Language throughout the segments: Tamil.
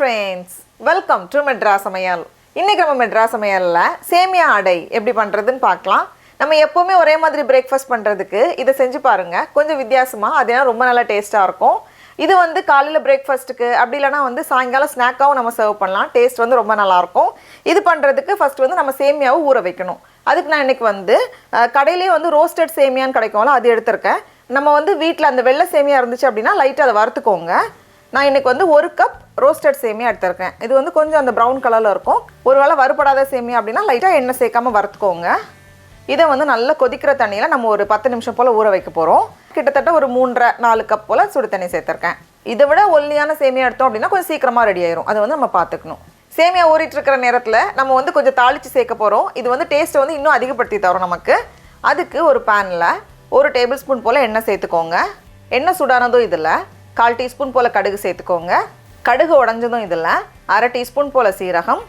friends, welcome to Madras Samayal. இன்னைக்கு நம்ம Madras Samayalல சேமியா அடை எப்படி பண்றதுன்னு பார்க்கலாம். நம்ம எப்பவுமே ஒரே மாதிரி பிரேக்ஃபாஸ்ட் பண்றதுக்கு இத செஞ்சு பாருங்க. கொஞ்சம் வித்தியாசமா அதேனா ரொம்ப நல்ல டேஸ்டா இருக்கும். இது வந்து காலையில பிரேக்ஃபாஸ்ட்க்கு அப்படி இல்லனா வந்து சாயங்காலம் ஸ்நாக்காவும் நம்ம சர்வ் பண்ணலாம். டேஸ்ட் வந்து ரொம்ப நல்லா இருக்கும். இது பண்றதுக்கு ஃபர்ஸ்ட் வந்து நம்ம சேமியாவை ஊற வைக்கணும். அதுக்கு நான் இன்னைக்கு வந்து கடையிலே வந்து ரோஸ்டட் சேமியான்னு கிடைக்கும்ல அது எடுத்துர்க்கேன். நம்ம வந்து வீட்ல அந்த வெள்ளை சேமியா இருந்துச்சு அப்படினா லைட்டா அத வறுத்துக்கோங்க. நான் இன்னைக்கு வந்து 1 கப் ரோஸ்டட் சேமியா எடுத்துர்க்கேன். இது வந்து கொஞ்சம் அந்த பிரவுன் கலர்ல இருக்கும். ஒருவேளை வறுபடாத சேமியா அப்படினா லைட்டா எண்ணெய் சேர்க்காம வறுத்துக்கோங்க. இத வந்து நல்லா கொதிக்கிற தண்ணியில நம்ம ஒரு 10 நிமிஷம் போல ஊற வைக்க போறோம். கிட்டத்தட்ட ஒரு 3.5-4 கப் போல சுடு தண்ணி சேர்த்திருக்கேன். இதை விட ஒல்லியான சேமியா எடுத்தோம் அப்படினா கொஞ்சம் சீக்கிரமா ரெடி ஆயிரும். அது வந்து நம்ம பாத்துக்கணும். சேமியா ஊறிட்டு இருக்கிற நேரத்துல நம்ம வந்து கொஞ்சம் தாளிச்சு சேர்க்க போறோம். இது வந்து டேஸ்ட் வந்து இன்னும் அதிகப்படுத்தி தரும் நமக்கு. அதுக்கு ஒரு panல 1 டேபிள்ஸ்பூன் போல எண்ணெய் சேர்த்துக்கோங்க. எண்ணெய் சூடானதும் இதுல 1/4 டீஸ்பூன் போல கடுகு சேர்த்துக்கோங்க. கடுகு உடைஞ்சதும் இதுல 1/2 டீஸ்பூன் போல சீரகம்,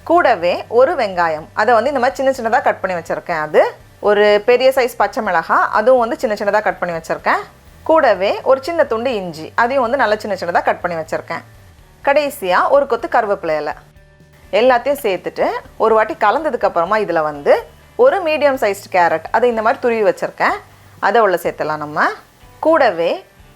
கூடவே ஒரு வெங்காயம். அதை வந்து இந்த மாதிரி சின்ன சின்னதா கட் பண்ணி வச்சிருக்கேன். அது ஒரு பெரிய சைஸ் பச்சை மிளகாய், அதுவும் வந்து சின்ன சின்னதா கட் பண்ணி வச்சிருக்கேன். கூடவே ஒரு சின்ன துண்டு இஞ்சி, அதையும் வந்து நல்ல சின்ன சின்னதா கட் பண்ணி வச்சிருக்கேன். கடைசியா ஒரு கொத்து கருவேப்பிலை இலை எல்லாத்தையும் சேர்த்துட்டு ஒரு வாட்டி கலந்ததுக்கு அப்புறமா இதுல வந்து ஒரு மீடியம் சைஸ்டு கேரட் அதை இந்த மாதிரி துருவி வச்சிருக்கேன். அதை உள்ள சேர்த்தலாம் நம்ம. கூடவே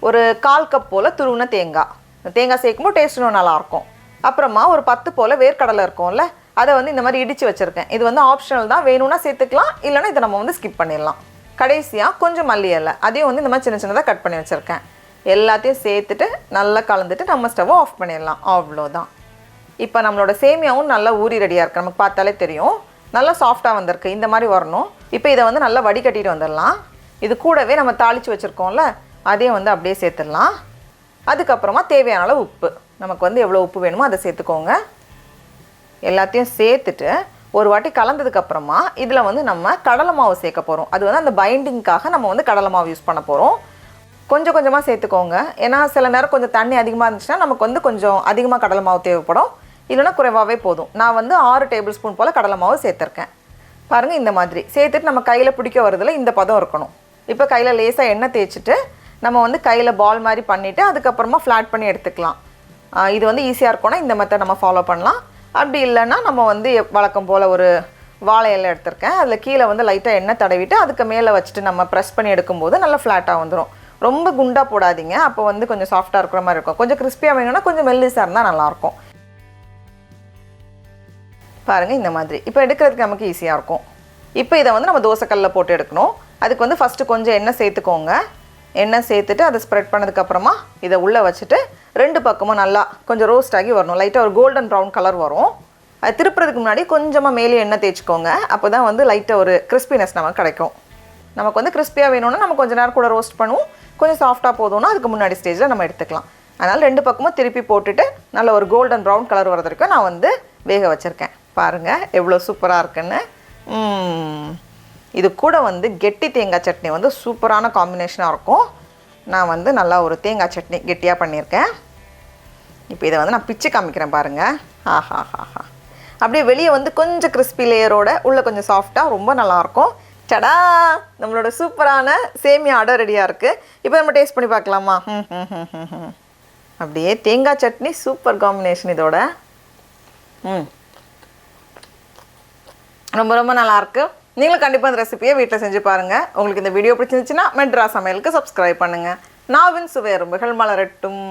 ஒரு 1/4 கப் போல துருவின தேங்காய். தேங்காய் சேர்க்கும்போது டேஸ்ட் இன்னும் நல்லா இருக்கும். அப்புறமா ஒரு 10 போல வேர்க்கடலை இருக்கும்ல, அதை வந்து இந்த மாதிரி இடிச்சு வச்சிருக்கேன். இது வந்து ஆப்ஷனல் தான், வேணும்னா சேர்த்துக்கலாம், இல்லைன்னா இதை நம்ம வந்து ஸ்கிப் பண்ணிடலாம். கடைசியா கொஞ்சம் மல்லி இலை, அதையும் வந்து இந்த மாதிரி சின்ன சின்னதாக கட் பண்ணி வச்சிருக்கேன். எல்லாத்தையும் சேர்த்துட்டு நல்லா கலந்துட்டு நம்ம ஸ்டவ்வை ஆஃப் பண்ணிடலாம். அவ்வளோதான். இப்போ நம்மளோட சேமியாவும் நல்லா ஊறி ரெடியாக இருக்குது. நமக்கு பார்த்தாலே தெரியும் நல்லா சாஃப்டாக வந்திருக்கு. இந்த மாதிரி வரணும். இப்போ இதை வந்து நல்லா வடிகட்டிட்டு வந்துடலாம். இது கூடவே நம்ம தாளித்து வச்சுருக்கோம்ல, அதையும் வந்து அப்படியே சேர்த்துடலாம். அதுக்கப்புறமா தேவையான அளவு உப்பு, நமக்கு வந்து எவ்வளோ உப்பு வேணுமோ அதை சேர்த்துக்கோங்க. எல்லாத்தையும் சேர்த்துட்டு ஒரு வாட்டி கலந்ததுக்கப்புறமா இதில் வந்து நம்ம கடலை மாவு சேர்க்க போகிறோம். அது வந்து அந்த பைண்டிங்காக நம்ம வந்து கடலை மாவு யூஸ் பண்ண போகிறோம். கொஞ்சம் கொஞ்சமாக சேர்த்துக்கோங்க. ஏன்னா சில நேரம் கொஞ்சம் தண்ணி அதிகமாக இருந்துச்சுன்னா நமக்கு வந்து கொஞ்சம் அதிகமாக கடலை மாவு தேவைப்படும். இல்லைன்னா குறைவாகவே போதும். நான் வந்து 6 டேபிள் ஸ்பூன் போல் கடலை மாவு சேர்த்துருக்கேன். பாருங்கள், இந்த மாதிரி சேர்த்துட்டு நம்ம கையில் பிடிக்க வரதில் இந்த பதம் இருக்கணும். இப்போ கையில் லேசாக எண்ணெய் தேய்ச்சிட்டு நம்ம வந்து கையில் பால் மாதிரி பண்ணிவிட்டு அதுக்கப்புறமா ஃப்ளாட் பண்ணி எடுத்துக்கலாம். இது வந்து ஈஸியாக இருக்கும்னா இந்த மெத்தட் நம்ம ஃபாலோ பண்ணலாம். அப்படி இல்லைன்னா நம்ம வந்து வழக்கம் போல் ஒரு வாழை இலை எடுத்திருக்கேன். அதில் கீழே வந்து லைட்டாக எண்ணெய் தடவிட்டு அதுக்கு மேலே வச்சுட்டு நம்ம ப்ரெஸ் பண்ணி எடுக்கும்போது நல்லா ஃப்ளாட்டாக வந்துடும். ரொம்ப குண்டாக போடாதீங்க, அப்போ வந்து கொஞ்சம் சாஃப்டாக இருக்கிற மாதிரி இருக்கும். கொஞ்சம் கிறிஸ்பியாக வேணும்னா கொஞ்சம் மெல்லிஸாக இருந்தால் நல்லாயிருக்கும். பாருங்கள், இந்த மாதிரி இப்போ எடுக்கிறதுக்கு நமக்கு ஈஸியாக இருக்கும். இப்போ இதை வந்து நம்ம தோசைக்கல்லில் போட்டு எடுக்கணும். அதுக்கு வந்து ஃபஸ்ட்டு கொஞ்சம் எண்ணெய் சேர்த்துக்கோங்க. எண்ணெய் சேர்த்துட்டு அதை ஸ்ப்ரெட் பண்ணதுக்கப்புறமா இதை உள்ளே வச்சுட்டு 2 பக்கமும் நல்லா கொஞ்சம் ரோஸ்ட் ஆகி வரணும். லைட்டாக ஒரு கோல்டன் ப்ரௌன் கலர் வரும். அது திருப்புறதுக்கு முன்னாடி கொஞ்சமாக மேலே எண்ணெய் தேய்ச்சிக்கோங்க. அப்போ தான் வந்து லைட்டாக ஒரு கிறிஸ்பினஸ் நமக்கு கிடைக்கும். நமக்கு வந்து கிறிஸ்பியாக வேணும்னா நம்ம கொஞ்சம் நேரம் கூட ரோஸ்ட் பண்ணுவோம். கொஞ்சம் சாஃப்டாக போதும்னா அதுக்கு முன்னாடி ஸ்டேஜில் நம்ம எடுத்துக்கலாம். அதனால் 2 பக்கமும் திருப்பி போட்டுட்டு நல்ல ஒரு கோல்டன் ப்ரௌன் கலர் வர்றது வரைக்கும் நான் வந்து வேக வச்சுருக்கேன். பாருங்கள் எவ்வளோ சூப்பராக இருக்குன்னு. இது கூட வந்து கெட்டி தேங்காய் சட்னி வந்து சூப்பரான காம்பினேஷனாக இருக்கும். நான் வந்து நல்லா ஒரு தேங்காய் சட்னி கெட்டியாக பண்ணியிருக்கேன். இப்போ இதை வந்து நான் பிச்சு காமிக்கிறேன் பாருங்கள். ஆஹா, அப்படியே வெளியே வந்து கொஞ்சம் கிறிஸ்பி லேயரோட உள்ளே கொஞ்சம் சாஃப்டாக ரொம்ப நல்லாயிருக்கும். சடா, நம்மளோட சூப்பரான சேமியா அடை ரெடியாக இருக்குது. இப்போ நம்ம டேஸ்ட் பண்ணி பார்க்கலாமா? அப்படியே தேங்காய் சட்னி சூப்பர் காம்பினேஷன் இதோட. ரொம்ப ரொம்ப நல்லாயிருக்கு. நீங்களும் கண்டிப்பாக இந்த ரெசிபியை வீட்டில் செஞ்சு பாருங்கள். உங்களுக்கு இந்த வீடியோ பிடிச்சிருந்துச்சுன்னா மெட்ராஸ் சமையலுக்கு சப்ஸ்கிரைப் பண்ணுங்கள். நாவின் சுவை எறும்புகள் மலரட்டும்.